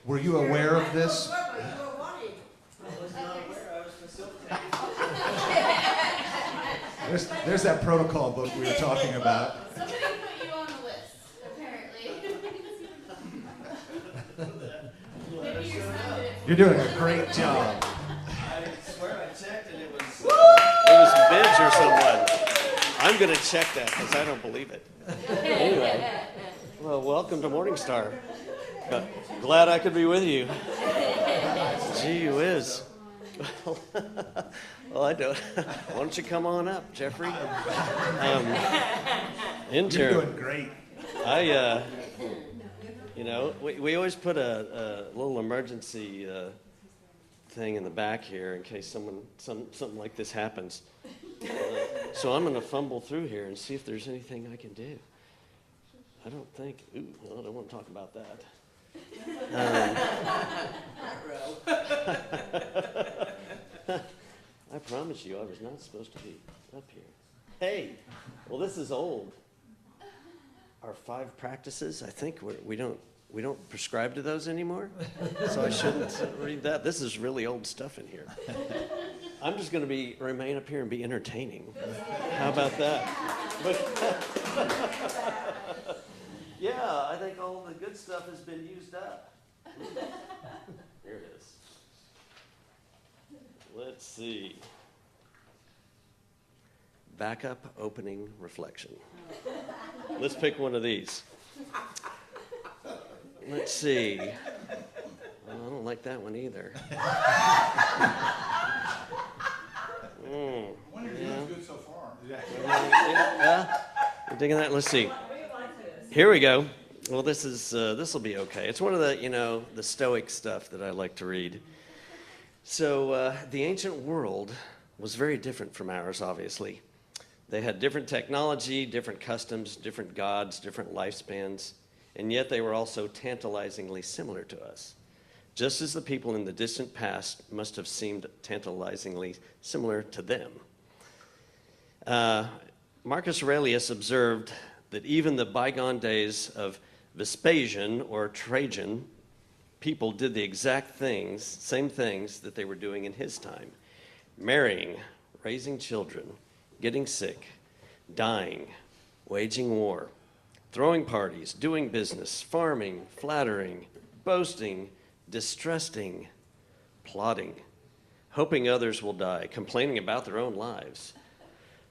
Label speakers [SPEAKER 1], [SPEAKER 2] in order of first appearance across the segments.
[SPEAKER 1] Were you aware of this?
[SPEAKER 2] I was not aware. I was facilitating.
[SPEAKER 1] There's that protocol book we were talking about.
[SPEAKER 3] Somebody put you on the list, apparently. Maybe your son did it.
[SPEAKER 1] You're doing a great job.
[SPEAKER 2] I swear I checked and it was Midge or someone. I'm going to check that because I don't believe it. Anyway, well, welcome to Morning Star. Glad I could be with you. Gee whiz. Well, I don't. Why don't you come on up, Jeffrey? Intern.
[SPEAKER 1] You're doing great.
[SPEAKER 2] We always put a little emergency thing in the back here in case something like this happens. So I'm going to fumble through here and see if there's anything I can do. I don't think. I don't want to talk about that. I promise you, I was not supposed to be up here. Hey, well, this is old. Our 5 practices. I think we don't prescribe to those anymore, so I shouldn't read that. This is really old stuff in here. I'm just going to remain up here and be entertaining. How about that? Yeah, I think all the good stuff has been used up. Here it is. Let's see. Backup, opening, reflection. Let's pick one of these. Let's see. Well, I don't like that one either.
[SPEAKER 1] One of yours good so far.
[SPEAKER 2] Yeah, you're digging that? Let's see. Here we go. Well, this will be okay. It's one of the the Stoic stuff that I like to read. So the ancient world was very different from ours, obviously. They had different technology, different customs, different gods, different lifespans, and yet they were also tantalizingly similar to us. Just as the people in the distant past must have seemed tantalizingly similar to them. Marcus Aurelius observed that even the bygone days of Vespasian or Trajan, people did the exact same things that they were doing in his time. Marrying, raising children, getting sick, dying, waging war, throwing parties, doing business, farming, flattering, boasting, distrusting, plotting, hoping others will die, complaining about their own lives,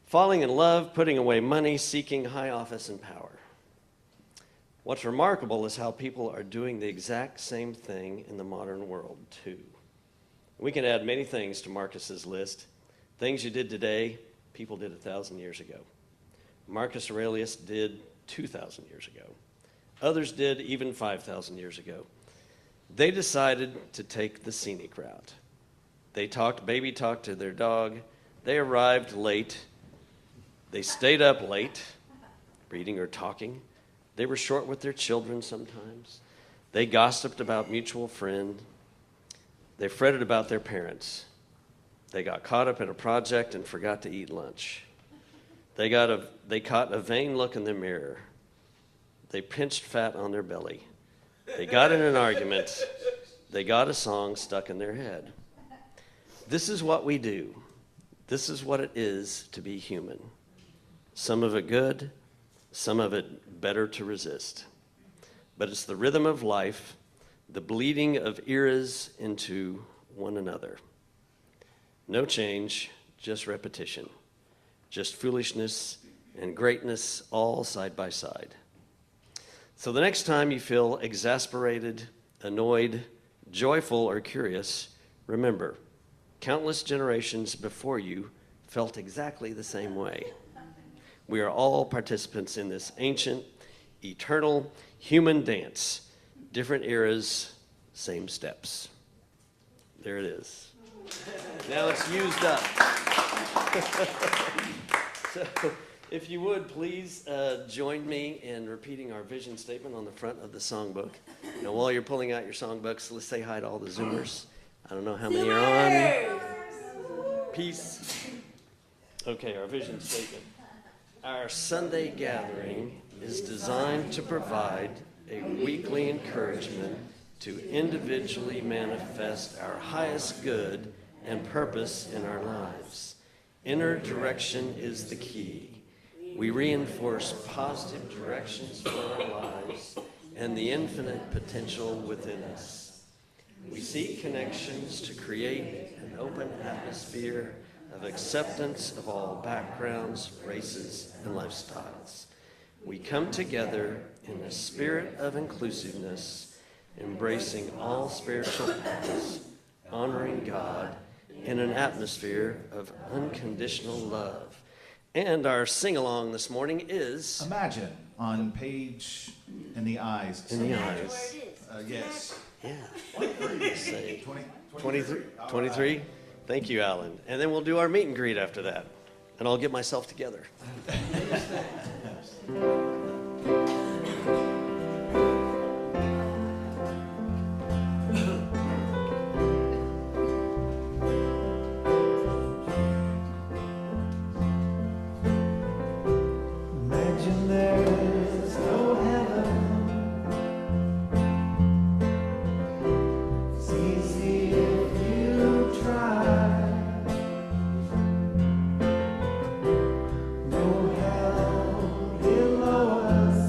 [SPEAKER 2] falling in love, putting away money, seeking high office and power. What's remarkable is how people are doing the exact same thing in the modern world, too. We can add many things to Marcus's list. Things you did today, people did 1,000 years ago. Marcus Aurelius did 2,000 years ago. Others did even 5,000 years ago. They decided to take the scenic route. They talked baby talk to their dog. They arrived late. They stayed up late, reading or talking. They were short with their children sometimes. They gossiped about mutual friend. They fretted about their parents. They got caught up in a project and forgot to eat lunch. They caught a vain look in the mirror. They pinched fat on their belly. They got in an argument. They got a song stuck in their head. This is what we do. This is what it is to be human. Some of it good, some of it better to resist. But it's the rhythm of life, the bleeding of eras into one another. No change, just repetition. Just foolishness and greatness all side by side. So the next time you feel exasperated, annoyed, joyful, or curious, remember, countless generations before you felt exactly the same way. We are all participants in this ancient, eternal, human dance. Different eras, same steps. There it is. Now it's used up. So, if you would, please join me in repeating our vision statement on the front of the songbook. Now, while you're pulling out your songbooks, let's say hi to all the Zoomers. I don't know how many are on. Peace. Okay, our vision statement. Our Sunday gathering is designed to provide a weekly encouragement to individually manifest our highest good and purpose in our lives. Inner direction is the key. We reinforce positive directions for our lives and the infinite potential within us. We seek connections to create an open atmosphere of acceptance of all backgrounds, races, and lifestyles. We come together in a spirit of inclusiveness, embracing all spiritual paths, honoring God in an atmosphere of unconditional love. And our sing-along this morning is...
[SPEAKER 1] Imagine on page in the eyes.
[SPEAKER 2] In the eyes.
[SPEAKER 1] Yes.
[SPEAKER 2] Yeah. Say
[SPEAKER 1] 20,
[SPEAKER 2] 23.
[SPEAKER 1] All
[SPEAKER 2] 23?
[SPEAKER 1] right.
[SPEAKER 2] Thank you, Alan. And then we'll do our meet and greet after that. And I'll get myself together.
[SPEAKER 4] Imagine there's no heaven. It's easy if you try. No hell below us.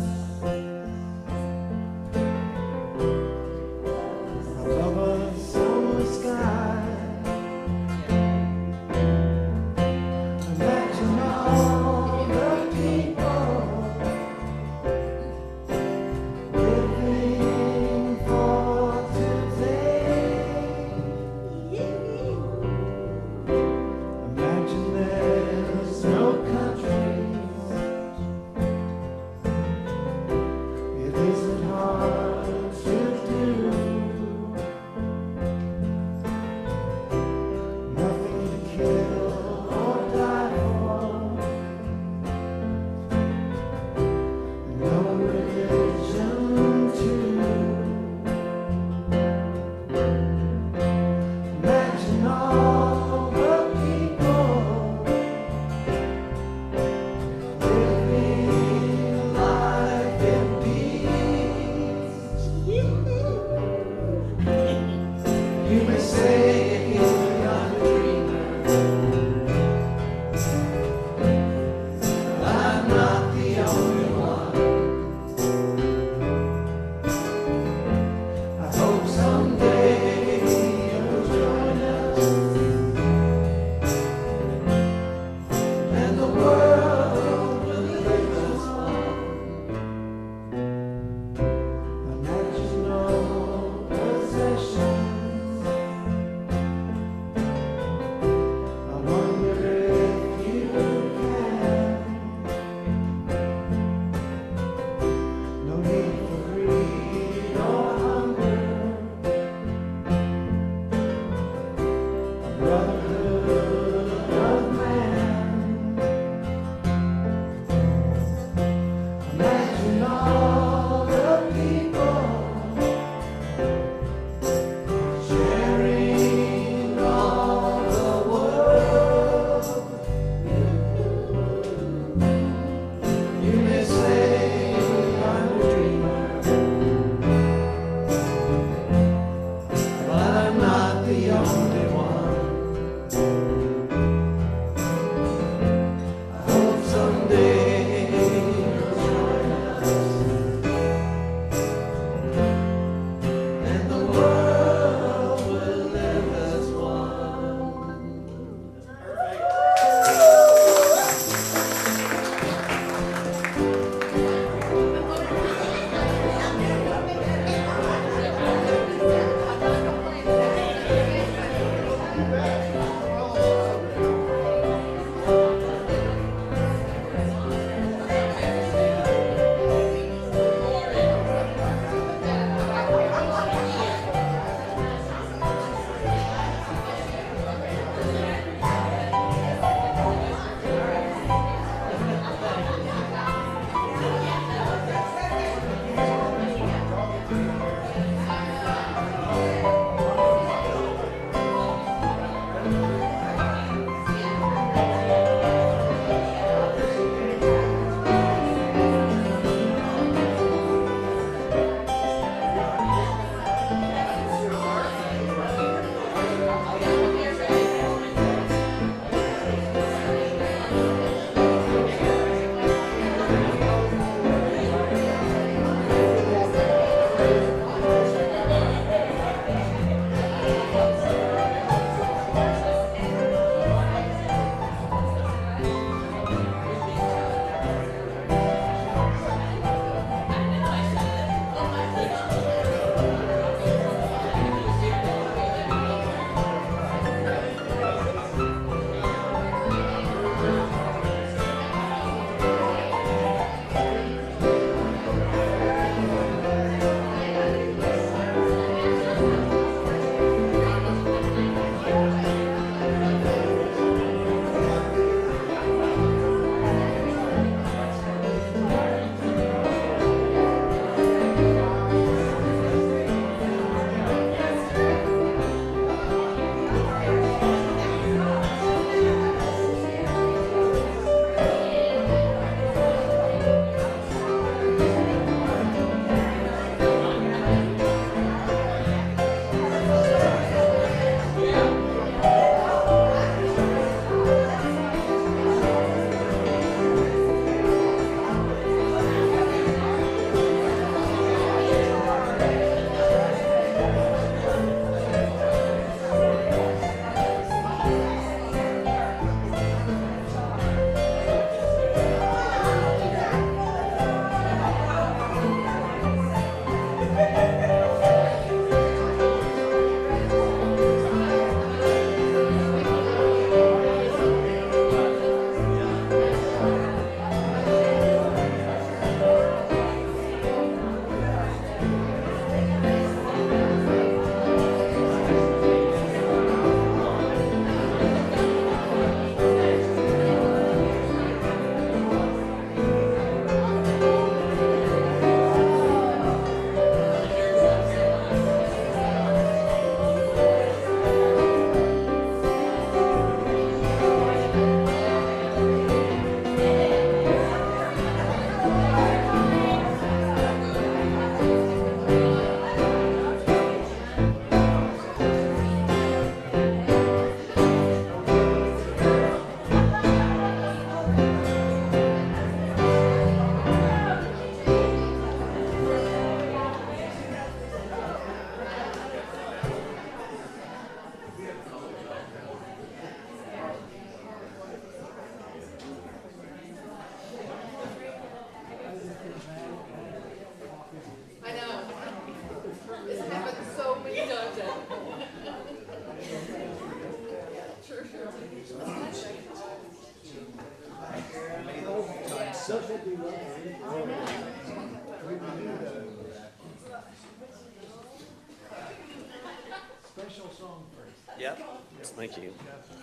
[SPEAKER 2] Yep. Thank you.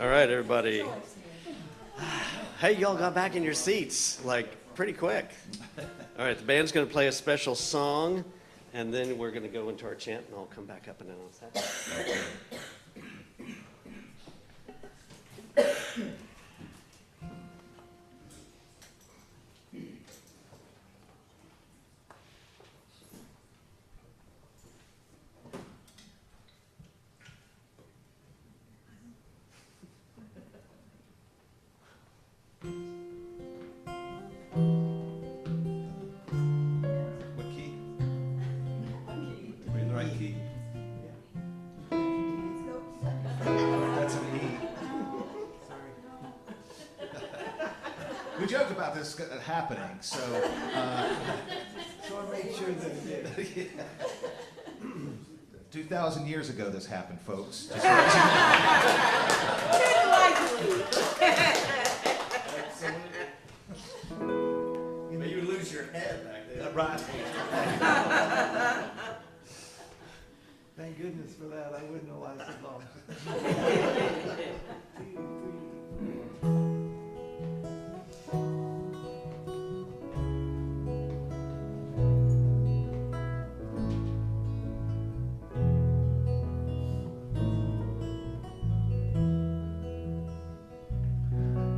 [SPEAKER 2] All right, everybody. Hey, y'all got back in your seats like pretty quick. All right, the band's going to play a special song, and then we're going to go into our chant, and I'll come back up and announce that.
[SPEAKER 1] What key? Are we in the right key? That's an E. We joked about this happening, so.
[SPEAKER 4] So I made sure that it did.
[SPEAKER 1] 2,000 years ago this happened, folks. Just
[SPEAKER 2] But you lose your head back there.
[SPEAKER 1] right.
[SPEAKER 4] Thank goodness for that. I wouldn't have lasted long.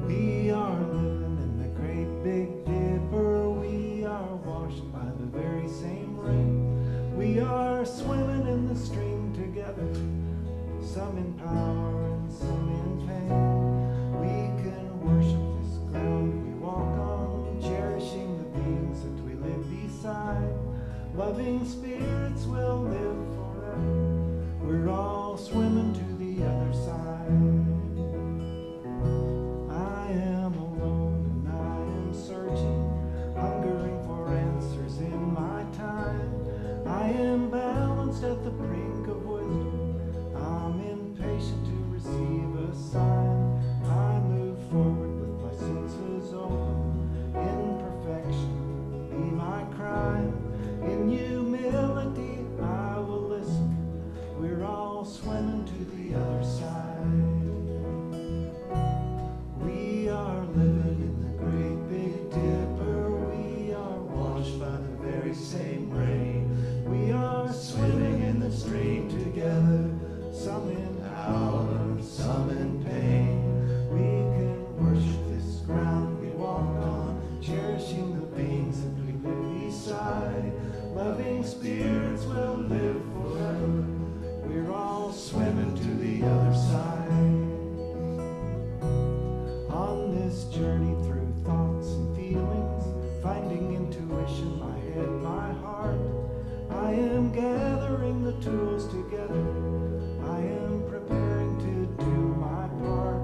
[SPEAKER 4] We are living in the great big dipper. We are washed by the very same rain. We are swimming in the stream together, some in power and some in pain. We can worship this ground we walk on, cherishing the beings that we live beside. Loving spirits will live forever. We're all swimming to the other side. I am alone and I am searching, hungering for answers in my time. I am balanced at the brink of wisdom. I'm impatient to receive a sign. I move forward with my senses open. Imperfection be my crime. In humility I will listen. We're all swimming to the other side. We are living in the great big dipper. We are washed by the very same rain. We are swimming in the stream together, some in power, some in pain. We can worship this ground we walk on, cherishing the beings that we live beside. Loving spirits will live forever. We're all swimming to the other side. On this journey through thoughts and feelings, finding intuition, my head, my heart, I am gathering the tools together. I am preparing to do my part.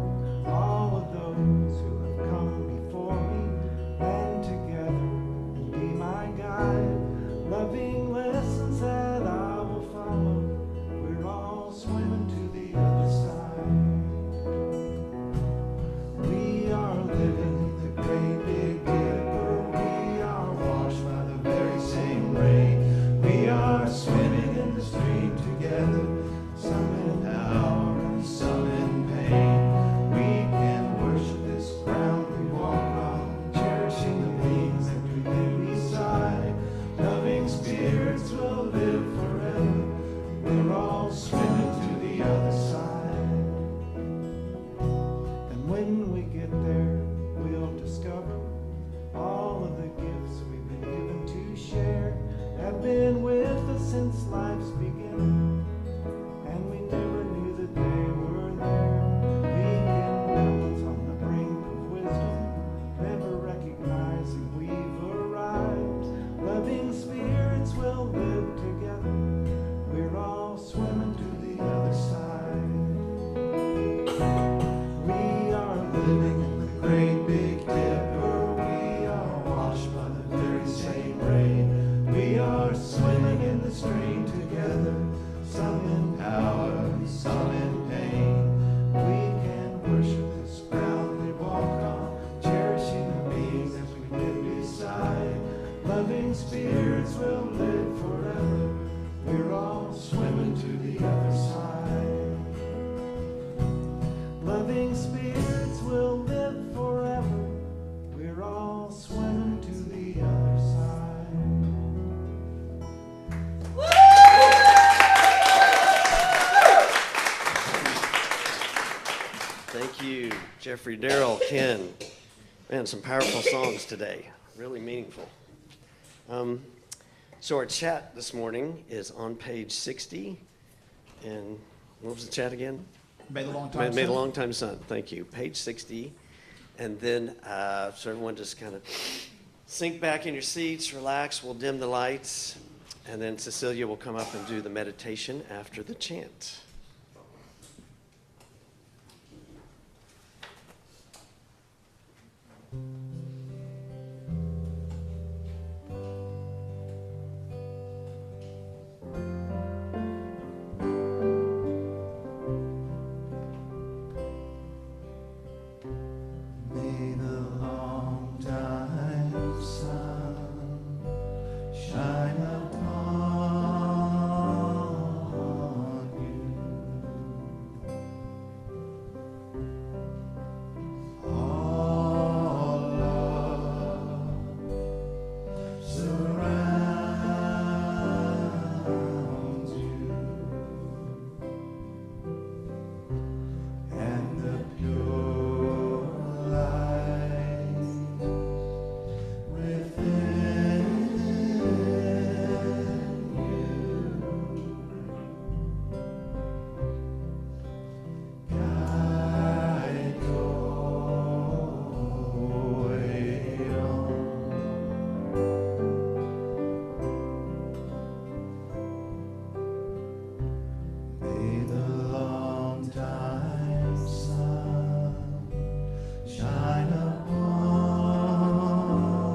[SPEAKER 4] All of those who have come before me, band together and be my guide. Loving lessons that I will follow. We're all swimming to the other side. We are living in the great big dipper. We are washed by the very same rain. We are swimming in the stream together, some in power and some in pain. We can worship this ground we walk on, cherishing the beings that we live beside. Loving spirits will live forever. We're all swimming to the other side. And when we get there, we'll discover all of the gifts we've been given to share have been with us since life's beginning, and we never knew that they were there. We can balance on the brink of wisdom, never recognizing we've arrived. Loving spirits will live together. We're all swimming to the other side. We are living in the great big dipper. We are washed by the very same rain. We are swimming in the stream together, some in power, some in pain. We can worship this ground we walk on, cherishing the beings that we live beside. Loving spirits will live forever. We're all swimming to the other side.
[SPEAKER 2] Jeffrey, Darrell, Ken. Man, some powerful songs today. Really meaningful. So our chat this morning is on page 60. And what was the chat again?
[SPEAKER 5] Made a long time.
[SPEAKER 2] Made a long time son. Thank you. Page 60. And then, so everyone just kind of sink back in your seats, relax. We'll dim the lights. And then Cecilia will come up and do the meditation after the chant.
[SPEAKER 4] May the long time sun shine upon you. All love surrounds you, and the pure light within you guide your way on. May the long time sun shine upon you.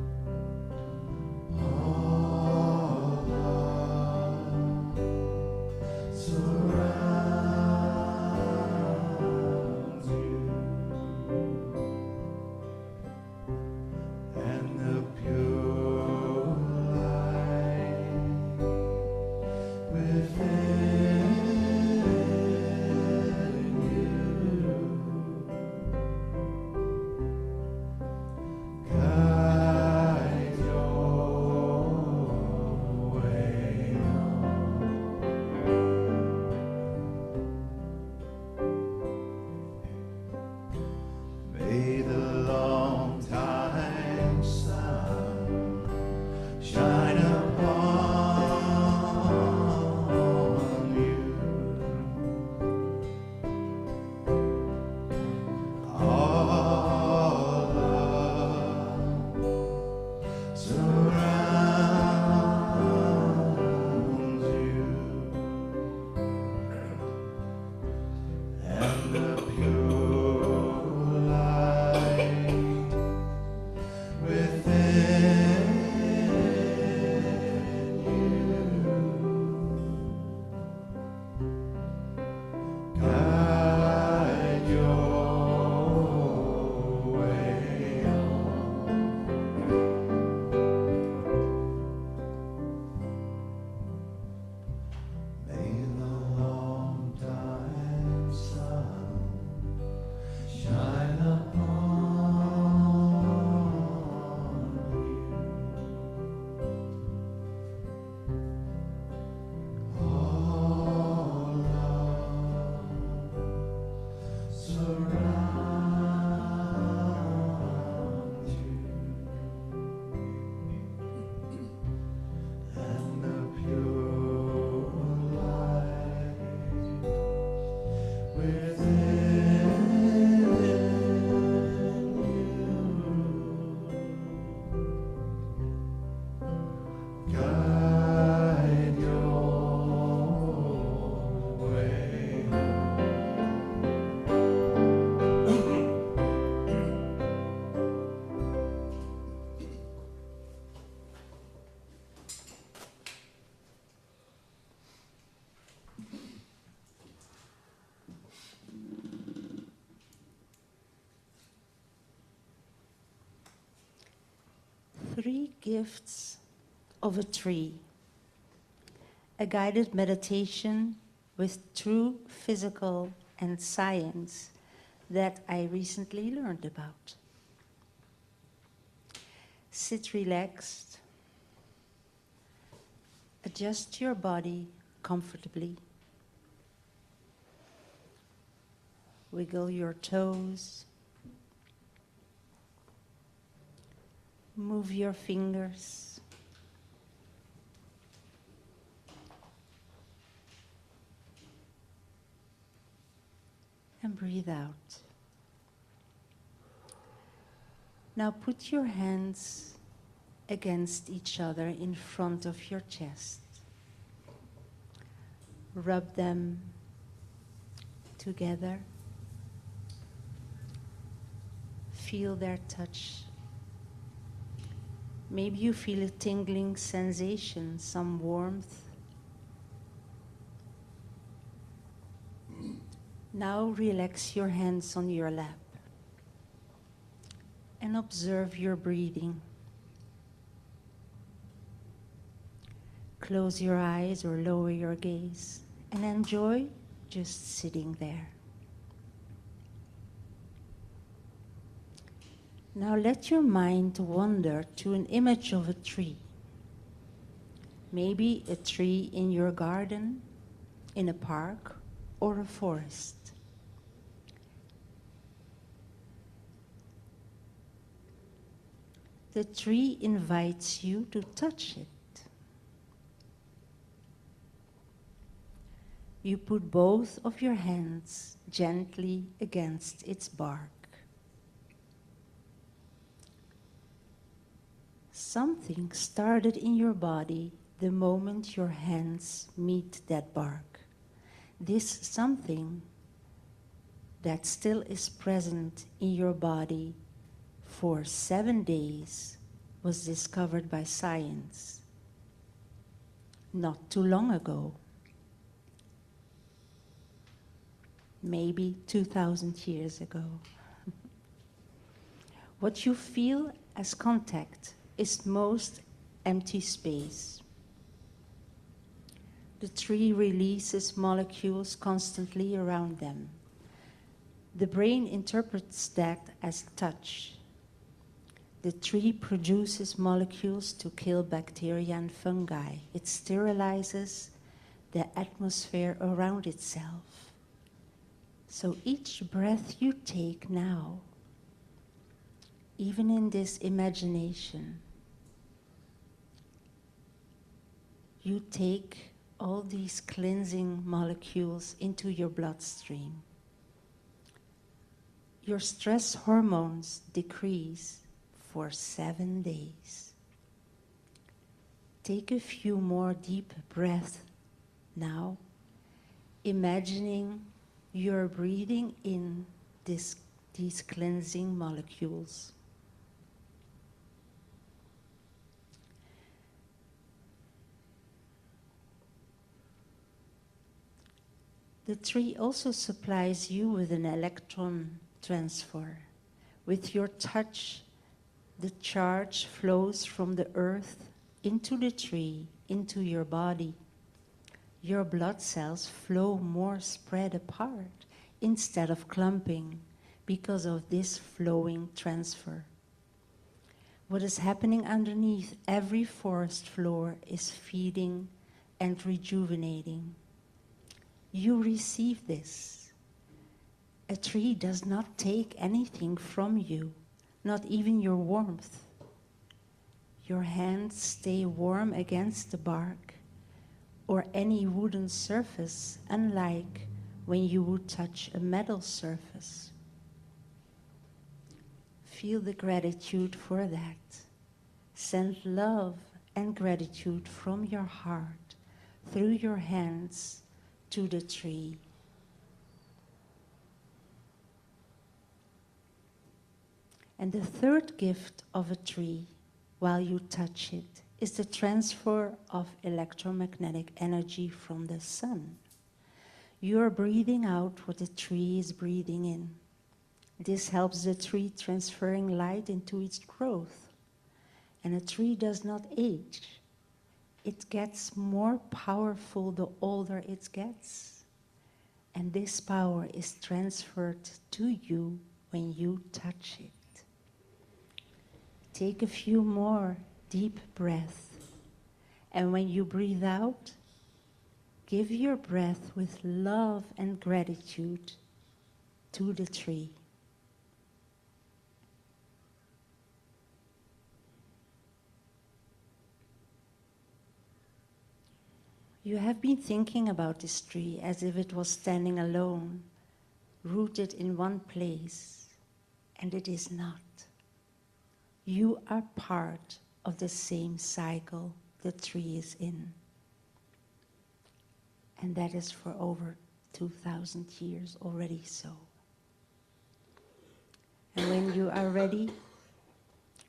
[SPEAKER 4] All love surrounds you, and the pure light within you guide your way on. May the long time sun shine upon you. All love surrounds you, and the pure light within you guide your way on. May the long time sun shine upon you. All love surrounds you, and the pure light within you guide your way on.
[SPEAKER 6] Three Gifts of a Tree, a guided meditation with true physical and science that I recently learned about. Sit relaxed, adjust your body comfortably, Wiggle your toes. Move your fingers. And breathe out. Now put your hands against each other in front of your chest. Rub them together. Feel their touch. Maybe you feel a tingling sensation, some warmth. Now relax your hands on your lap and observe your breathing. Close your eyes or lower your gaze and enjoy just sitting there. Now let your mind wander to an image of a tree. Maybe a tree in your garden, in a park, or a forest. The tree invites you to touch it. You put both of your hands gently against its bark. Something started in your body the moment your hands meet that bark. This something that still is present in your body for 7 days was discovered by science not too long ago. Maybe 2,000 years ago. What you feel as contact is most empty space. The tree releases molecules constantly around them. The brain interprets that as touch. The tree produces molecules to kill bacteria and fungi. It sterilizes the atmosphere around itself. So each breath you take now, even in this imagination, you take all these cleansing molecules into your bloodstream. Your stress hormones decrease for 7 days. Take a few more deep breaths now, imagining you're breathing in these cleansing molecules. The tree also supplies you with an electron transfer. With your touch, the charge flows from the earth into the tree, into your body. Your blood cells flow more spread apart instead of clumping because of this flowing transfer. What is happening underneath every forest floor is feeding and rejuvenating. You receive this. A tree does not take anything from you, not even your warmth. Your hands stay warm against the bark or any wooden surface, unlike when you would touch a metal surface. Feel the gratitude for that. Send love and gratitude from your heart through your hands to the tree. And the third gift of a tree, while you touch it, is the transfer of electromagnetic energy from the sun. You are breathing out what the tree is breathing in. This helps the tree transferring light into its growth. And a tree does not age. It gets more powerful the older it gets. And this power is transferred to you when you touch it. Take a few more deep breaths. And when you breathe out, give your breath with love and gratitude to the tree. You have been thinking about this tree as if it was standing alone, rooted in one place, and it is not. You are part of the same cycle the tree is in. And that is for over 2,000 years already so. And when you are ready,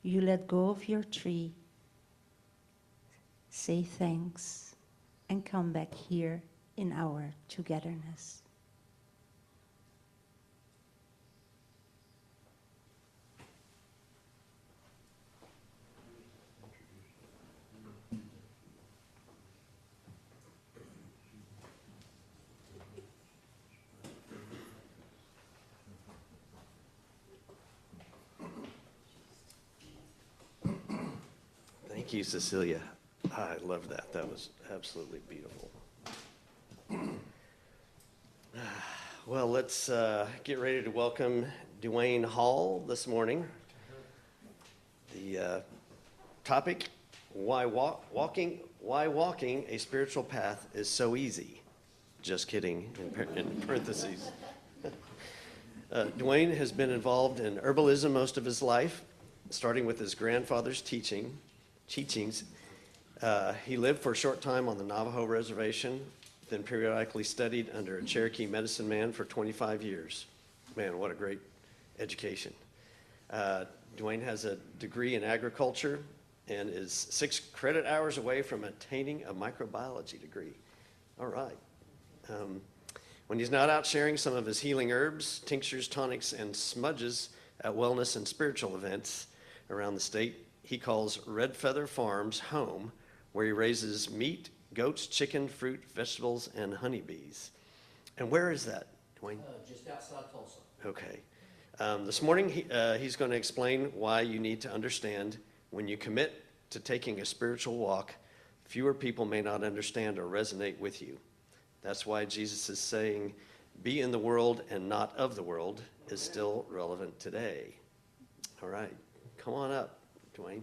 [SPEAKER 6] you let go of your tree, say thanks, and come back here in our togetherness.
[SPEAKER 2] Thank you, Cecilia. I love that. That was absolutely beautiful. Well, let's get ready to welcome Dewayne Hall this morning. The topic, why walking a spiritual path is so easy. Just kidding, in parentheses. Dewayne has been involved in herbalism most of his life, starting with his grandfather's teachings. He lived for a short time on the Navajo reservation, then periodically studied under a Cherokee medicine man for 25 years. Man, what a great education. Dewayne has a degree in agriculture and is 6 credit hours away from attaining a microbiology degree. All right. When he's not out sharing some of his healing herbs, tinctures, tonics, and smudges at wellness and spiritual events around the state, he calls Red Feather Farms home, where he raises meat, goats, chicken, fruit, vegetables, and honeybees. And where is that, Dewayne?
[SPEAKER 5] Just outside Tulsa.
[SPEAKER 2] Okay. This morning, he's going to explain why you need to understand when you commit to taking a spiritual walk, fewer people may not understand or resonate with you. That's why Jesus is saying, be in the world and not of the world, is still relevant today. All right. Come on up, Dewayne.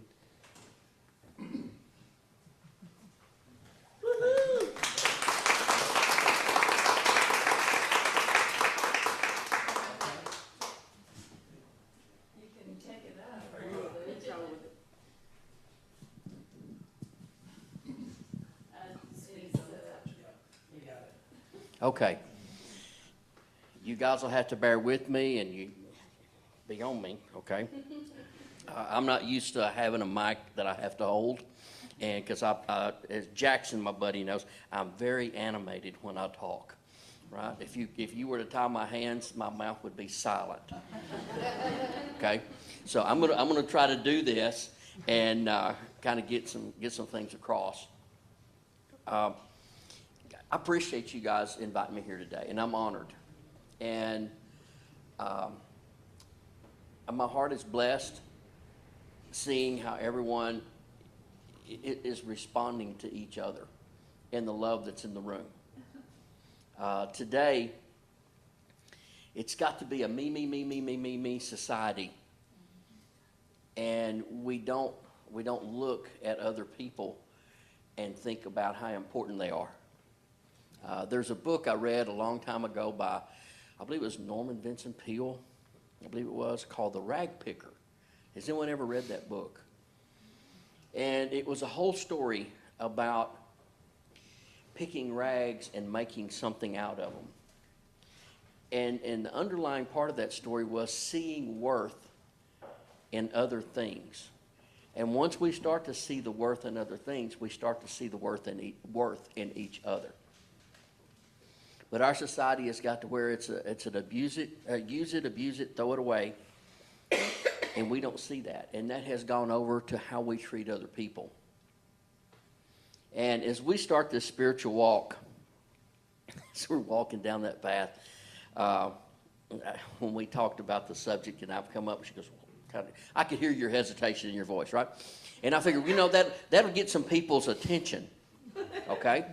[SPEAKER 5] Okay. You guys will have to bear with me and you be on me, okay? I'm not used to having a mic that I have to hold. And because as Jackson, my buddy, knows, I'm very animated when I talk, right? If you were to tie my hands, my mouth would be silent. Okay? So I'm gonna try to do this and kind of get some things across. I appreciate you guys inviting me here today, and I'm honored. And my heart is blessed seeing how everyone is responding to each other and the love that's in the room. Today, it's got to be a me society, and we don't look at other people and think about how important they are. There's a book I read a long time ago by, I believe it was Norman Vincent Peale, I believe it was, called The Rag Picker. Has anyone ever read that book? And it was a whole story about picking rags and making something out of them. And the underlying part of that story was seeing worth in other things. And once we start to see the worth in other things, we start to see the worth in each other. But our society has got to where it's an use it, throw it away, and we don't see that. And that has gone over to how we treat other people. And as we start this spiritual walk, as we're walking down that path, when we talked about the subject and I've come up, she goes, I could hear your hesitation in your voice, right? And I figured, that'll get some people's attention, okay?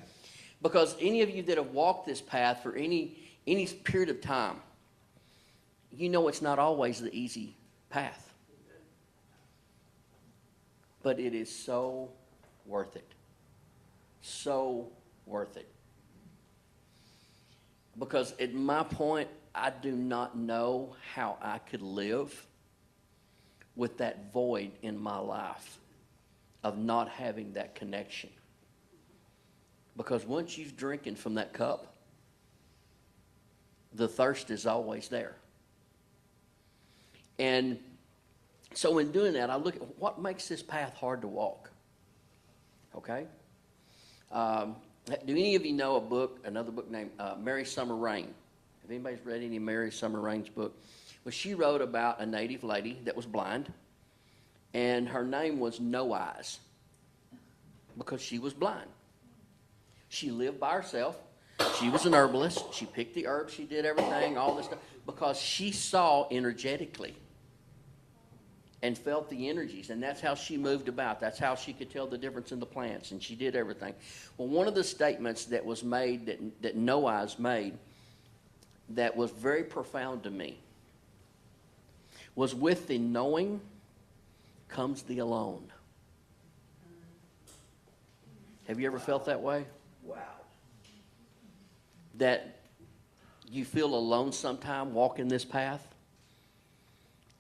[SPEAKER 5] Because any of you that have walked this path for any period of time, you know it's not always the easy path. But it is so worth it. So worth it. Because at my point, I do not know how I could live with that void in my life of not having that connection. Because once you've drinking from that cup, the thirst is always there. And so in doing that, I look at what makes this path hard to walk. Okay? Do any of you know another book named Mary Summer Rain? Have anybody read any Mary Summer Rain's book? Well, she wrote about a native lady that was blind, and her name was No Eyes because she was blind. She lived by herself. She was an herbalist. She picked the herbs. She did everything, all this stuff, because she saw energetically and felt the energies, and that's how she moved about. That's how she could tell the difference in the plants, and she did everything. Well, one of the statements that was made, that No Eyes made, that was very profound to me, was with the knowing comes the alone. Have you ever felt that way?
[SPEAKER 7] Wow.
[SPEAKER 5] That you feel alone sometime walking this path?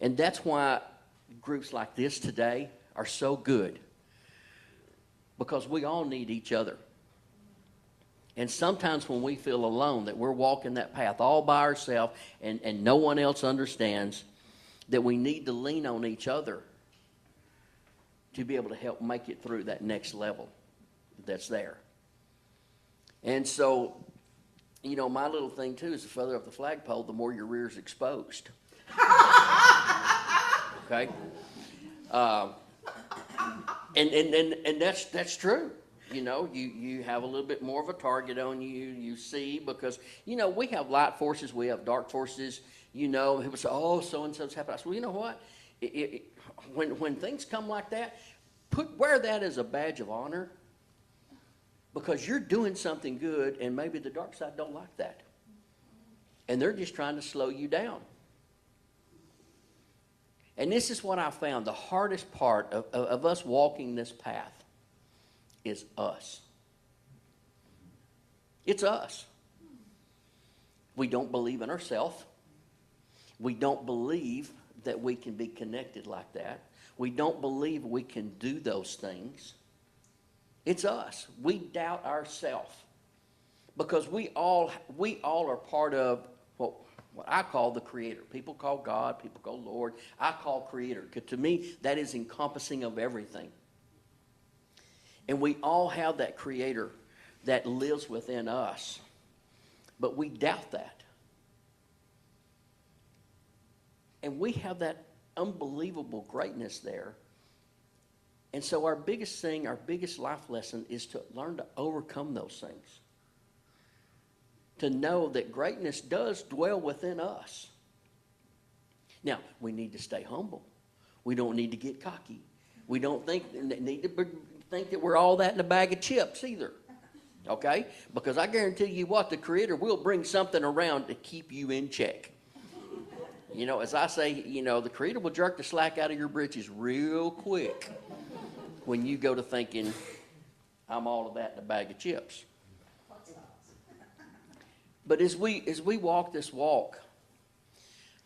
[SPEAKER 5] And that's why groups like this today are so good, because we all need each other. And sometimes when we feel alone, that we're walking that path all by ourselves and no one else understands, that we need to lean on each other to be able to help make it through that next level that's there. And so, you know, my little thing too is the further up the flagpole, the more your rear's exposed. Okay? And that's true. You know, you have a little bit more of a target on you. You see, because, you know, we have light forces, we have dark forces. You know, people say, oh, so-and-so's happened. I said, well, you know what? When things come like that, wear that as a badge of honor, because you're doing something good, and maybe the dark side don't like that. And they're just trying to slow you down. And this is what I found. The hardest part of us walking this path is us. It's us. We don't believe in ourselves. We don't believe that we can be connected like that. We don't believe we can do those things. It's us. We doubt ourselves, because we all are part of what I call the Creator. People call God, people call Lord. I call Creator, because to me, that is encompassing of everything. And we all have that Creator that lives within us, but we doubt that. And we have that unbelievable greatness there. And so our biggest thing, our biggest life lesson is to learn to overcome those things. To know that greatness does dwell within us. Now, we need to stay humble. We don't need to get cocky. We don't need to think that we're all that in a bag of chips either. Okay? Because I guarantee you what, the Creator will bring something around to keep you in check. You know, as I say, you know, the Creator will jerk the slack out of your britches real quick when you go to thinking, I'm all of that in a bag of chips. But as we walk this walk,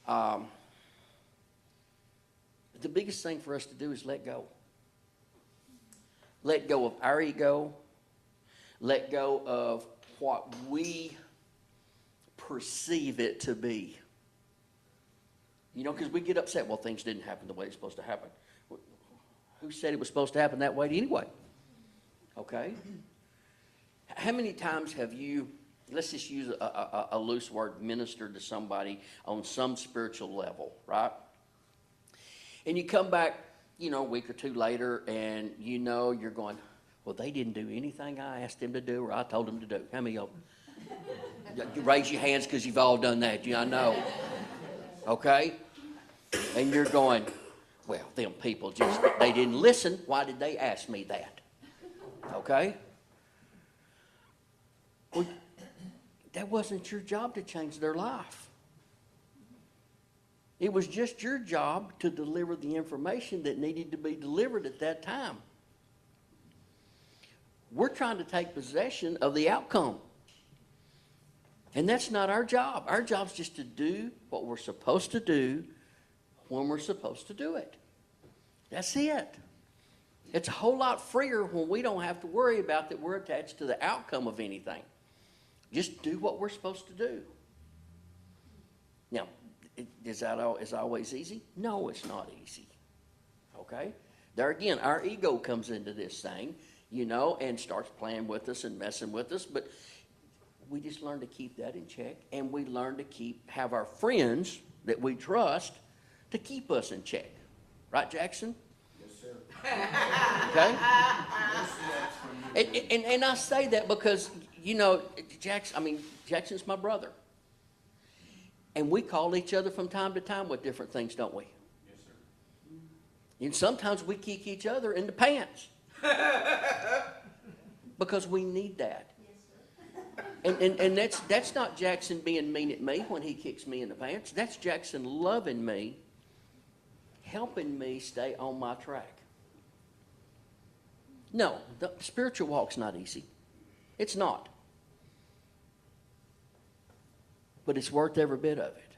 [SPEAKER 5] the biggest thing for us to do is let go. Let go of our ego. Let go of what we perceive it to be. You know, because we get upset, well, things didn't happen the way it's supposed to happen. Who said it was supposed to happen that way anyway? Okay? How many times have you, let's just use a loose word, ministered to somebody on some spiritual level, right? And you come back, you know, a week or two later, and you know you're going, well, they didn't do anything I asked them to do or I told them to do. How many of them? You raise your hands because you've all done that. I know. Okay? And you're going, well, them people just, they didn't listen. Why did they ask me that? Okay? Well, that wasn't your job to change their life. It was just your job to deliver the information that needed to be delivered at that time. We're trying to take possession of the outcome. And that's not our job. Our job is just to do what we're supposed to do when we're supposed to do it. That's it. It's a whole lot freer when we don't have to worry about that we're attached to the outcome of anything. Just do what we're supposed to do. Now, is that always easy? No, it's not easy. Okay? There again, our ego comes into this thing, and starts playing with us and messing with us. But we just learn to keep that in check, and we learn to have our friends that we trust to keep us in check. Right, Jackson?
[SPEAKER 1] Yes, sir.
[SPEAKER 5] Okay? And I say that because, Jackson's my brother. And we call each other from time to time with different things, don't we?
[SPEAKER 1] Yes, sir.
[SPEAKER 5] And sometimes we kick each other in the pants. Because we need that. And that's not Jackson being mean at me when he kicks me in the pants. That's Jackson loving me, helping me stay on my track. No, the spiritual walk's not easy. It's not. But it's worth every bit of it.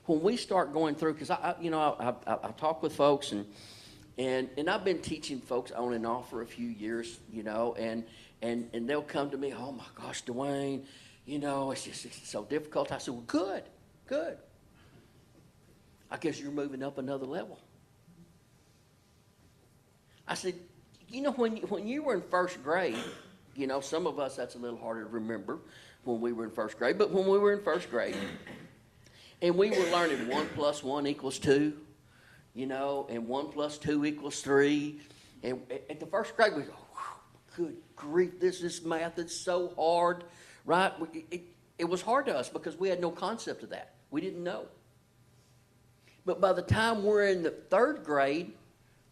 [SPEAKER 5] When we start going through, because I talk with folks, and I've been teaching folks on and off for a few years, and they'll come to me, oh my gosh, Dewayne, it's so difficult. I said, well, good. I guess you're moving up another level. I said, when you were in first grade, some of us, that's a little harder to remember when we were in first grade, but when we were in first grade, and we were learning 1 + 1 = 2, and 1 + 2 = 3, and at the first grade, we go, good grief, this math is so hard, right? It was hard to us because we had no concept of that. We didn't know. But by the time we're in the third grade,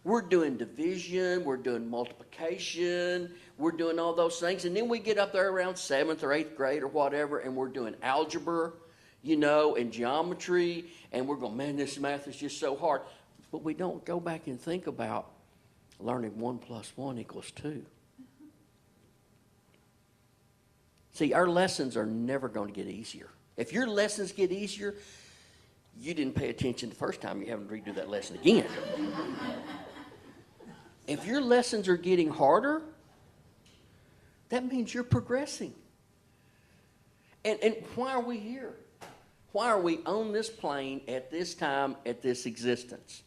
[SPEAKER 5] we're doing division, we're doing multiplication, we're doing all those things. And then we get up there around 7th or 8th grade or whatever, and we're doing algebra, and geometry, and we're going, man, this math is just so hard. But we don't go back and think about learning 1 + 1 = 2. See, our lessons are never going to get easier. If your lessons get easier, you didn't pay attention the first time. You haven't redo that lesson again. If your lessons are getting harder, that means you're progressing. And why are we here? Why are we on this plane at this time, at this existence?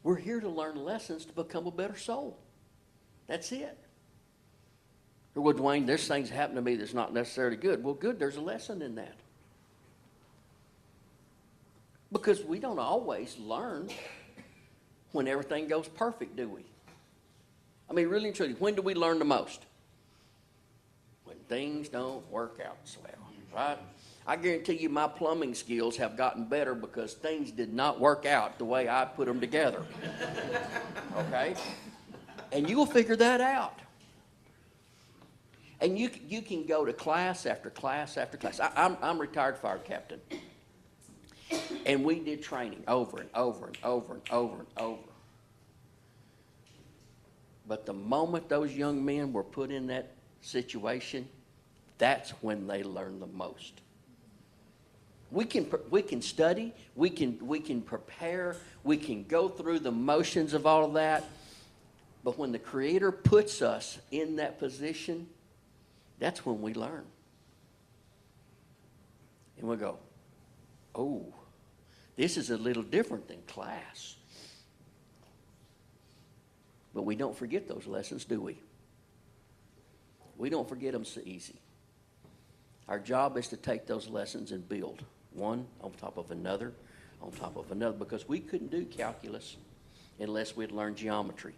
[SPEAKER 5] We're here to learn lessons to become a better soul. That's it. Well, Dewayne, there's things happen to me that's not necessarily good. Well, good, there's a lesson in that. Because we don't always learn when everything goes perfect, do we? I mean, really and truly, when do we learn the most? When things don't work out so well, right? I guarantee you my plumbing skills have gotten better because things did not work out the way I put them together. Okay? And you will figure that out. And you can go to class after class after class. I'm retired fire captain. And we did training over and over and over and over and over. But the moment those young men were put in that situation, that's when they learn the most. We can study, we can prepare, we can go through the motions of all of that. But when the Creator puts us in that position, that's when we learn. And we go, oh, this is a little different than class. But we don't forget those lessons, do we? We don't forget them so easy. Our job is to take those lessons and build one on top of another, on top of another, because we couldn't do calculus unless we'd learned geometry,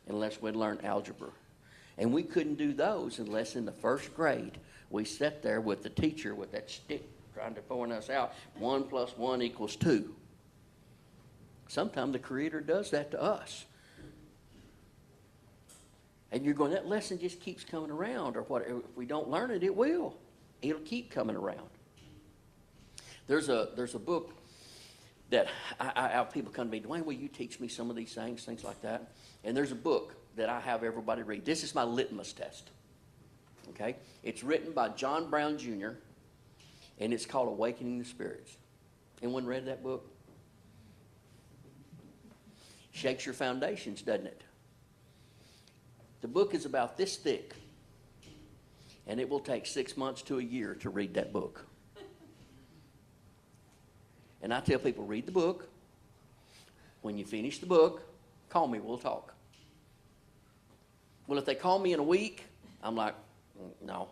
[SPEAKER 5] unless we'd learned algebra. And we couldn't do those unless in the first grade we sat there with the teacher with that stick trying to point us out, 1 + 1 = 2. Sometimes the Creator does that to us. And you're going, that lesson just keeps coming around, or what? If we don't learn it, it will. It'll keep coming around. There's a book that people come to me, Dwayne, will you teach me some of these things like that? And there's a book that I have everybody read. This is my litmus test. Okay? It's written by John Brown Jr., and it's called Awakening the Spirits. Anyone read that book? Shakes your foundations, doesn't it? The book is about this thick, and it will take 6 months to a year to read that book. And I tell people, read the book. When you finish the book, call me, we'll talk. Well, if they call me in a week, I'm like, no.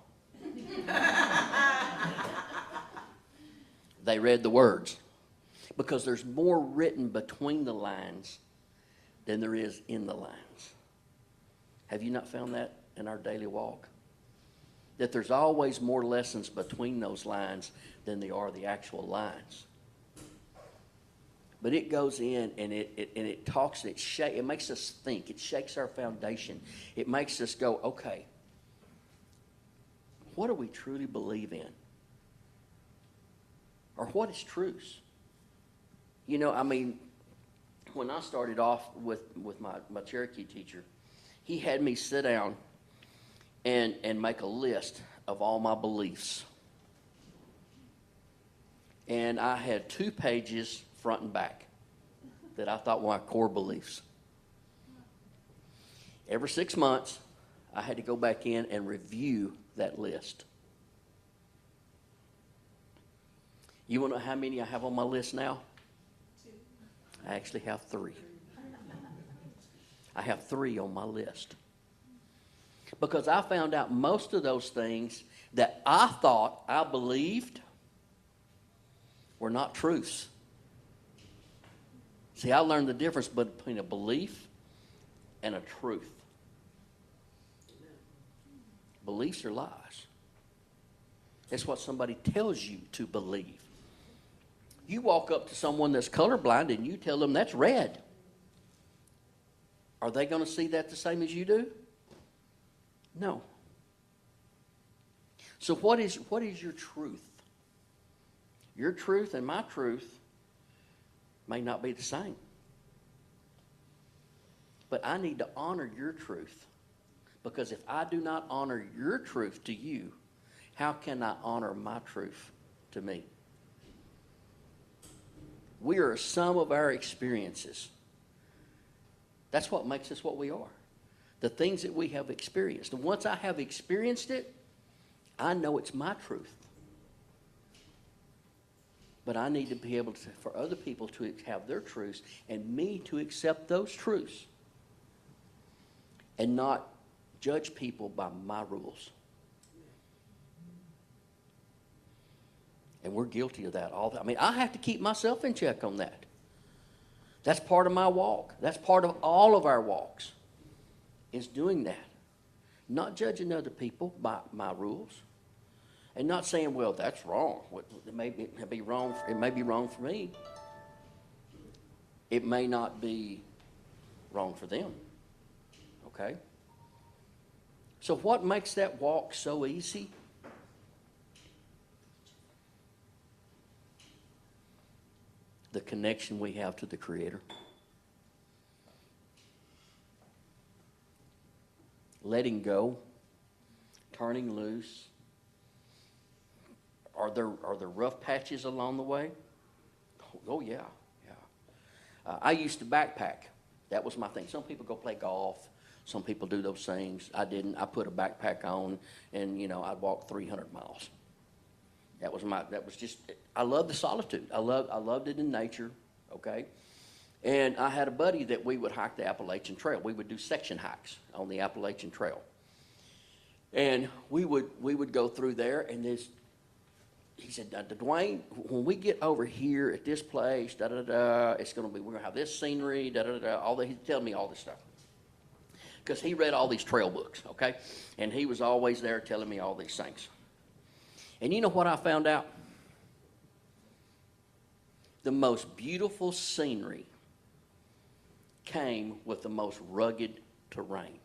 [SPEAKER 5] They read the words. Because there's more written between the lines than there is in the lines. Have you not found that in our daily walk? That there's always more lessons between those lines than there are the actual lines. But it goes in and it talks, and it makes us think. It shakes our foundation. It makes us go, okay, what do we truly believe in? Or what is truth? You know, I mean, when I started off with my Cherokee teacher, he had me sit down and make a list of all my beliefs. And I had 2 pages front and back that I thought were my core beliefs. Every 6 months, I had to go back in and review that list. You want to know how many I have on my list now?
[SPEAKER 3] 2.
[SPEAKER 5] I actually have 3. I have 3 on my list. Because I found out most of those things that I thought I believed were not truths. See, I learned the difference between a belief and a truth. Beliefs are lies. It's what somebody tells you to believe. You walk up to someone that's colorblind and you tell them that's red. Are they going to see that the same as you do? No. So what is your truth? Your truth and my truth may not be the same. But I need to honor your truth. Because if I do not honor your truth to you, how can I honor my truth to me? We are a sum of our experiences. That's what makes us what we are. The things that we have experienced. And once I have experienced it, I know it's my truth. But I need to be able to, for other people to have their truths and me to accept those truths and not judge people by my rules. And we're guilty of that all the time. I mean, I have to keep myself in check on that. That's part of my walk. That's part of all of our walks, is doing that. Not judging other people by my rules. And not saying, well, that's wrong. It may be wrong. It may be wrong for me. It may not be wrong for them. Okay? So what makes that walk so easy? The connection we have to the Creator. Letting go. Turning loose. Are there rough patches along the way? Oh yeah. I used to backpack. That was my thing. Some people go play golf. Some people do those things. I didn't. I put a backpack on, and I'd walk 300 miles. That was just. I loved the solitude. I loved it in nature. Okay, and I had a buddy that we would hike the Appalachian Trail. We would do section hikes on the Appalachian Trail, and we would go through there, and he said, Dwayne, when we get over here at this place, it's going to be, we're going to have this scenery, he's telling me all this stuff. Because he read all these trail books, okay? And he was always there telling me all these things. And you know what I found out? The most beautiful scenery came with the most rugged terrain.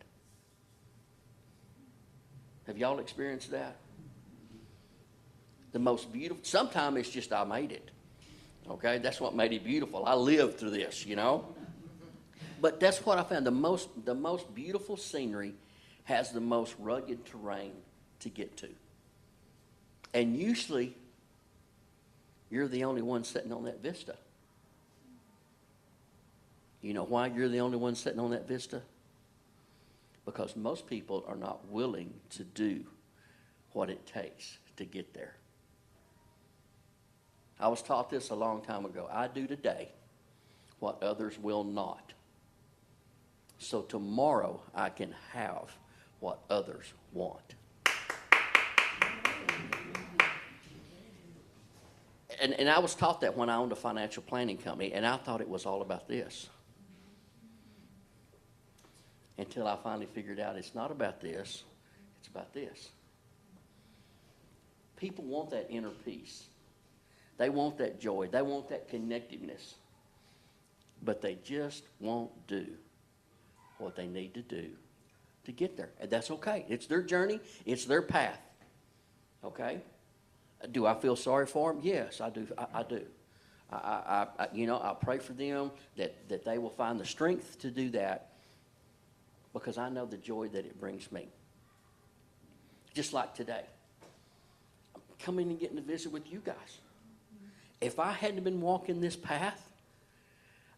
[SPEAKER 5] Have y'all experienced that? The most beautiful, sometimes it's just I made it. Okay, that's what made it beautiful. I lived through this, you know. But that's what I found. The most beautiful scenery has the most rugged terrain to get to. And usually, you're the only one sitting on that vista. You know why you're the only one sitting on that vista? Because most people are not willing to do what it takes to get there. I was taught this a long time ago. I do today what others will not. So tomorrow I can have what others want. And I was taught that when I owned a financial planning company, and I thought it was all about this. Until I finally figured out it's not about this, it's about this. People want that inner peace. They want that joy. They want that connectiveness. But they just won't do what they need to do to get there. And that's okay. It's their journey. It's their path. Okay? Do I feel sorry for them? Yes, I do. I do. I pray for them that they will find the strength to do that because I know the joy that it brings me. Just like today. I'm coming and getting to visit with you guys. If I hadn't been walking this path,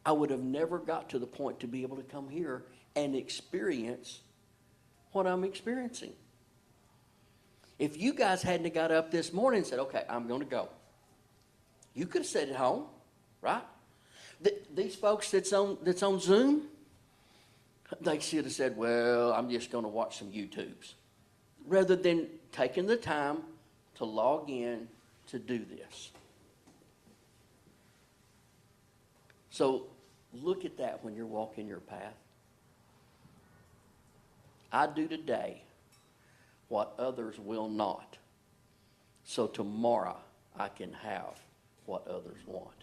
[SPEAKER 5] I would have never got to the point to be able to come here and experience what I'm experiencing. If you guys hadn't got up this morning and said, okay, I'm going to go, you could have sat at home, right? These folks that's on Zoom, they should have said, well, I'm just going to watch some YouTubes, rather than taking the time to log in to do this. So look at that when you're walking your path. I do today what others will not. So tomorrow I can have what others want.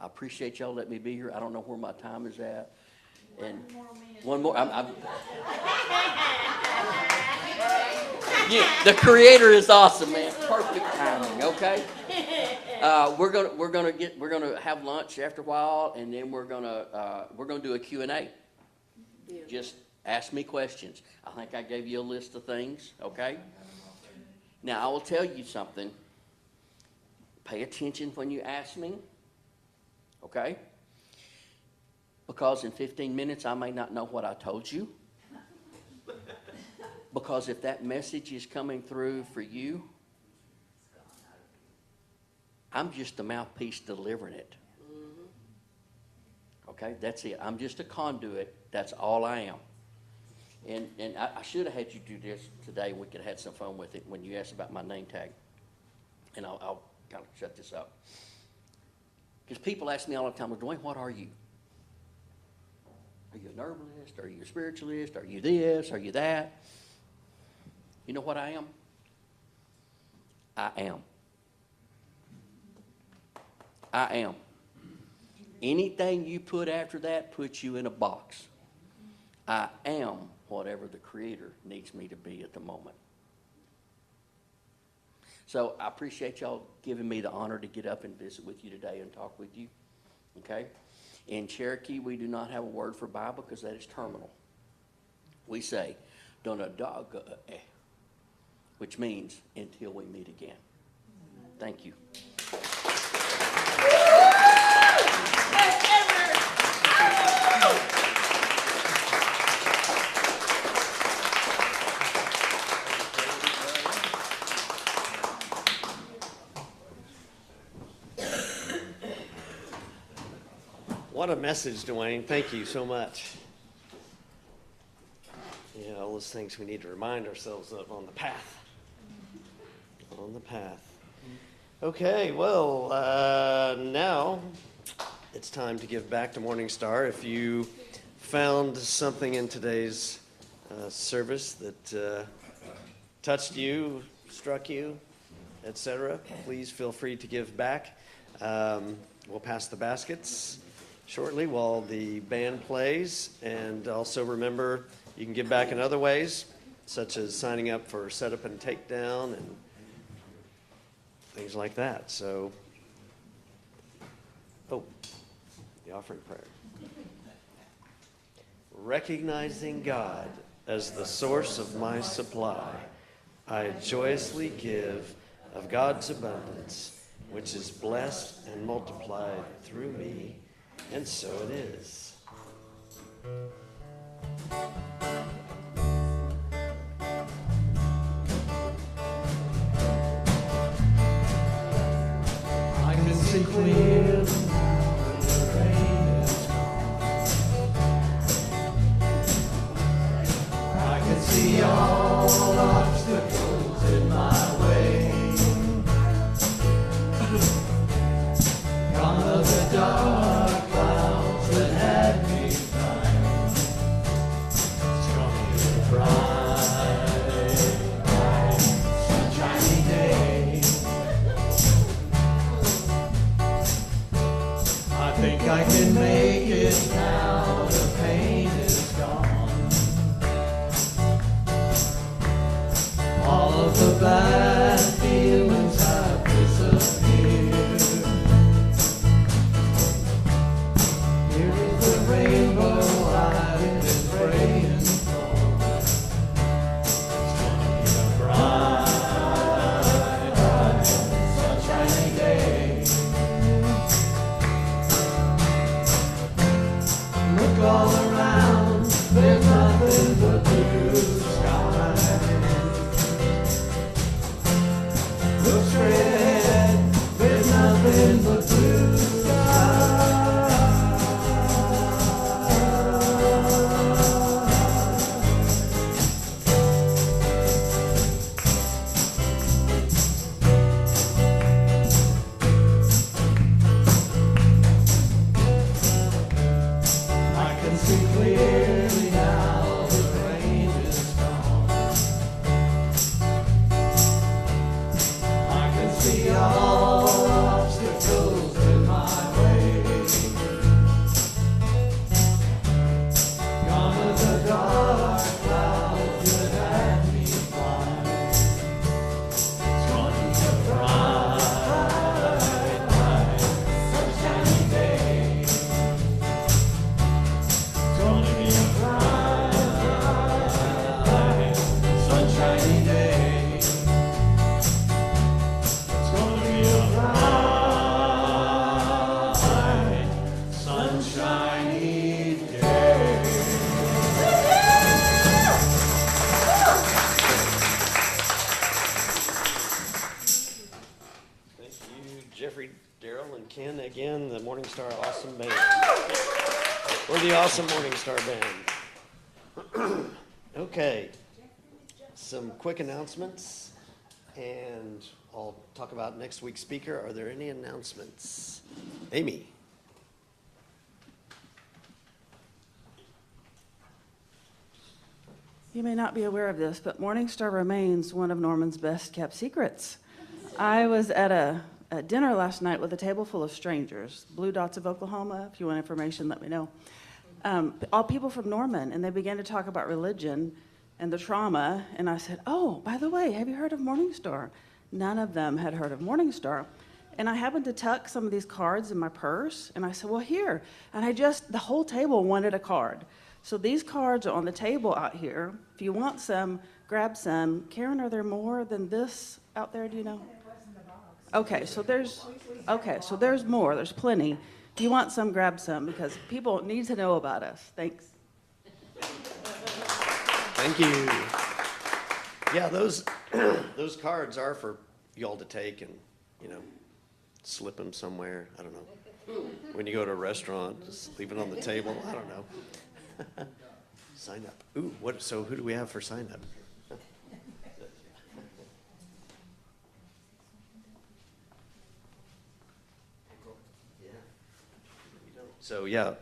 [SPEAKER 5] I appreciate y'all letting me be here. I don't know where my time is at. And one more. Yeah, the Creator is awesome, man. Perfect timing. Okay. We're gonna have lunch after a while, and then we're gonna do a Q&A. Just ask me questions. I think I gave you a list of things. Okay. Now I will tell you something. Pay attention when you ask me. Okay. Because in 15 minutes I may not know what I told you. Because if that message is coming through for you, I'm just the mouthpiece delivering it. Okay, that's it. I'm just a conduit. That's all I am. And I should have had you do this today. We could have had some fun with it when you asked about my name tag. And I'll kind of shut this up. Because people ask me all the time, well, Dewayne, what are you? Are you an herbalist? Are you a spiritualist? Are you this? Are you that? You know what I am? I am. I am. Anything you put after that puts you in a box. I am whatever the Creator needs me to be at the moment. So I appreciate y'all giving me the honor to get up and visit with you today and talk with you. Okay? In Cherokee, we do not have a word for Bible because that is terminal. We say, Donadaga, which means until we meet again. Thank you.
[SPEAKER 2] What a message, Dewayne. Thank you so much. Yeah, all those things we need to remind ourselves of on the path. On the path. Okay, well, now it's time to give back to Morning Star. If you found something in today's service that touched you, struck you, etc., please feel free to give back. We'll pass the baskets shortly while the band plays. And also remember, you can give back in other ways, such as signing up for setup and takedown and things like that. So, the offering prayer. Recognizing God as the source of my supply, I joyously give of God's abundance, which is blessed and multiplied through me, and so it is.
[SPEAKER 4] I can see clearly now that the rain is gone. I can see all obstacles in my way. Gone are the dark clouds that had me blind. It's gonna be a bright, bright, sunshiny day. I think I can make it now, the pain is gone. All of the bad feelings have disappeared. Here is the rainbow I've been praying for. It's gonna be a bright, bright, sunshiny day. Look all around, there's nothing but blue skies. Look straight ahead, there's nothing but blue skies. I can see clearly now the rain is gone. I can see all obstacles in my way. Gone are the dark clouds that had me blind. It's gonna be a bright, bright, sunshiny day. It's gonna be a bright, bright, sunshiny day. It's gonna be a bright, sunshiny day.
[SPEAKER 2] Thank you, Jeffrey, Daryl, and Ken again, the Morning Star Awesome Band. We're the Awesome Morning Star Band. Okay, some quick announcements, and I'll talk about next week's speaker. Are there any announcements? Amy?
[SPEAKER 7] You may not be aware of this, but Morning Star remains one of Norman's best kept secrets. I was at a dinner last night with a table full of strangers, Blue Dots of Oklahoma. If you want information, let me know. All people from Norman, and they began to talk about religion and the trauma, and I said, oh, by the way, have you heard of Morning Star? None of them had heard of Morning Star. And I happened to tuck some of these cards in my purse, and I said, well, here. And the whole table wanted a card. So these cards are on the table out here. If you want some, grab some. Karen, are there more than this out there, do you know? Okay, so there's more, there's plenty. If you want some, grab some, because people need to know about us. Thanks.
[SPEAKER 2] Thank you. Yeah, those cards are for y'all to take and, slip them somewhere. I don't know. When you go to a restaurant, just leave it on the table. I don't know. Sign up. Ooh, so who do we have for sign up? So yeah,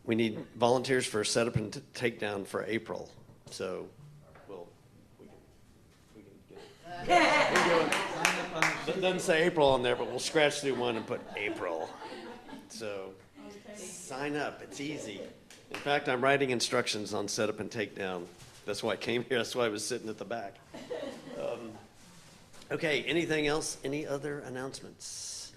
[SPEAKER 2] we need volunteers for setup and takedown for April. So we can get it doesn't say April on there, but we'll scratch through one and put April. So sign up. It's easy. In fact, I'm writing instructions on setup and takedown. That's why I came here. That's why I was sitting at the back. Okay, anything else? Any other announcements?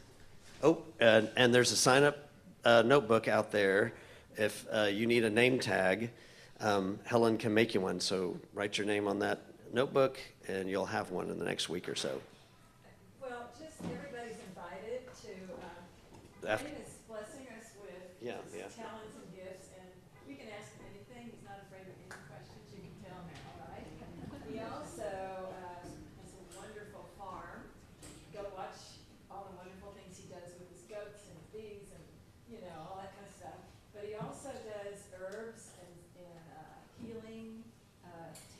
[SPEAKER 2] Oh, and there's a sign-up notebook out there. If you need a name tag, Helen can make you one. So write your name on that notebook, and you'll have one in the next week or so.
[SPEAKER 8] Well, just everybody's invited to,
[SPEAKER 2] After-
[SPEAKER 8] Dwayne is blessing us with
[SPEAKER 2] Yeah,
[SPEAKER 8] his
[SPEAKER 2] yeah.
[SPEAKER 8] talents and gifts, and you can ask him anything. He's not afraid of any questions. You can tell him, all right? He also has a wonderful farm. Go watch all the wonderful things he does with his goats and his bees and, you know, all that kind of stuff. But he also does herbs and healing,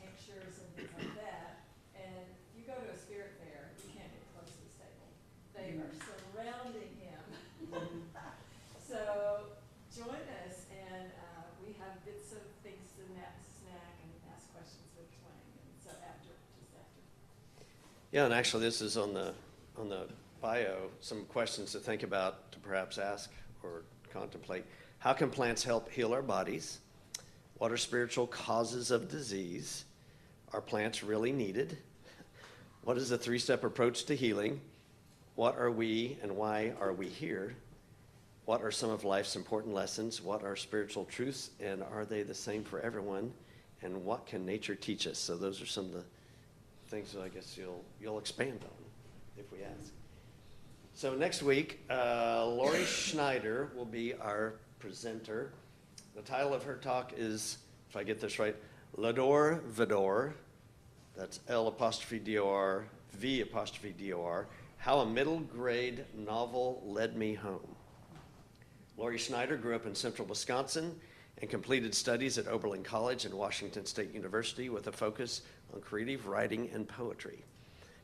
[SPEAKER 8] tinctures and things like that. And you go to a spirit fair, you can't get close to this table. They are surrounding him. So join us, and we have bits of things to snack and ask questions with Dwayne. And so just after.
[SPEAKER 2] Yeah, and actually, this is on the bio. Some questions to think about, to perhaps ask or contemplate. How can plants help heal our bodies? What are spiritual causes of disease? Are plants really needed? What is the 3-step approach to healing? What are we and why are we here? What are some of life's important lessons? What are spiritual truths, and are they the same for everyone? And what can nature teach us? So those are some of the things that I guess you'll expand on if we ask. So next week, Lori Schneider will be our presenter. The title of her talk is, if I get this right, L'Ador Vidor. That's L''DOR, V''DOR. How a Middle Grade Novel Led Me Home. Lori Schneider grew up in central Wisconsin and completed studies at Oberlin College and Washington State University with a focus on creative writing and poetry.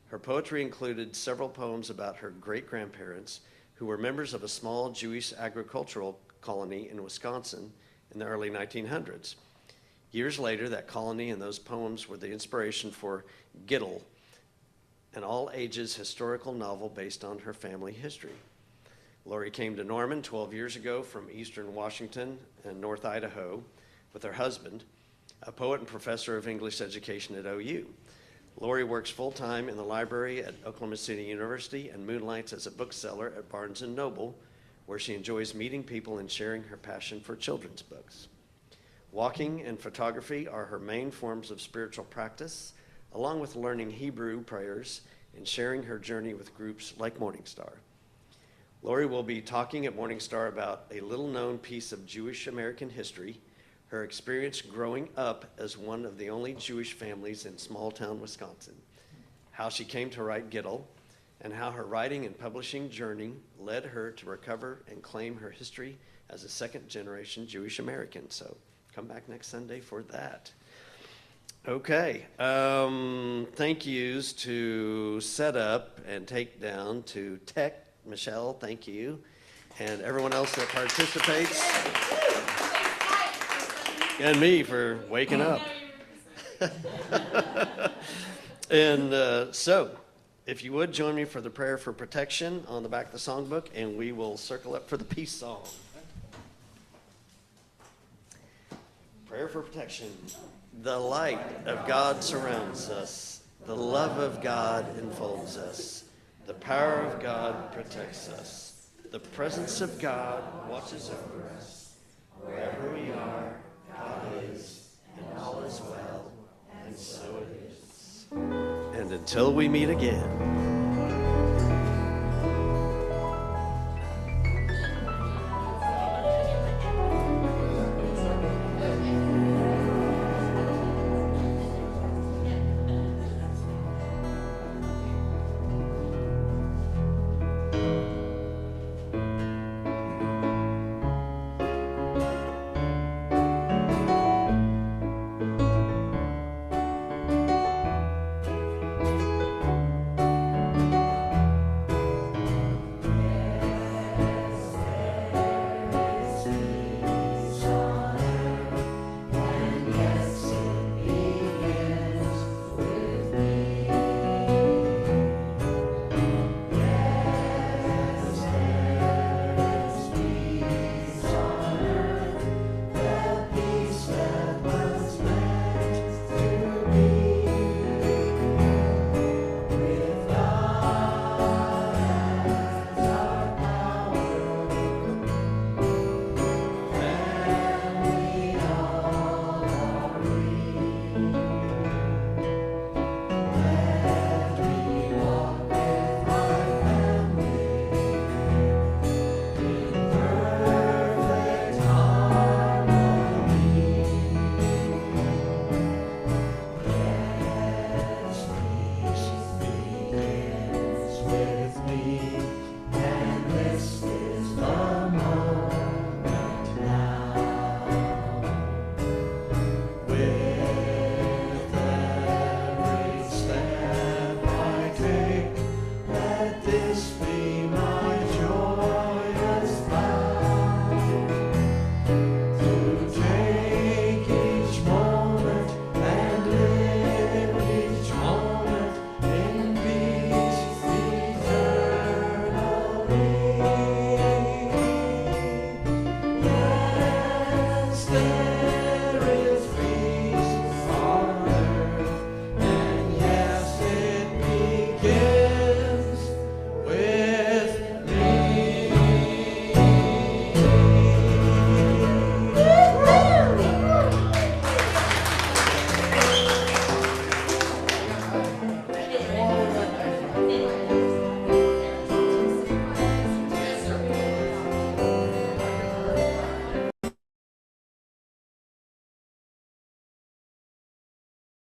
[SPEAKER 2] Her poetry included several poems about her great-grandparents who were members of a small Jewish agricultural colony in Wisconsin in the early 1900s. Years later, that colony and those poems were the inspiration for Giddle, an all-ages historical novel based on her family history. Lori came to Norman 12 years ago from eastern Washington and North Idaho with her husband, a poet and professor of English education at OU. Lori works full-time in the library at Oklahoma City University and moonlights as a bookseller at Barnes & Noble, where she enjoys meeting people and sharing her passion for children's books. Walking and photography are her main forms of spiritual practice, along with learning Hebrew prayers and sharing her journey with groups like Morning Star. Lori will be talking at Morning Star about a little-known piece of Jewish American history, her experience growing up as one of the only Jewish families in small-town Wisconsin, how she came to write Giddle, and how her writing and publishing journey led her to recover and claim her history as a second-generation Jewish American. So come back next Sunday for that. Okay, thank yous to set up and take down to Tech. Michelle, thank you. And everyone else that participates. And me for waking up. And so, if you would, join me for the prayer for protection on the back of the songbook, and we will circle up for the peace song. Prayer for protection. The light of God surrounds us. The love of God enfolds us. The power of God protects us. The presence of God watches over us. Wherever we are, God is, and all is well, and so it is. And until we meet again.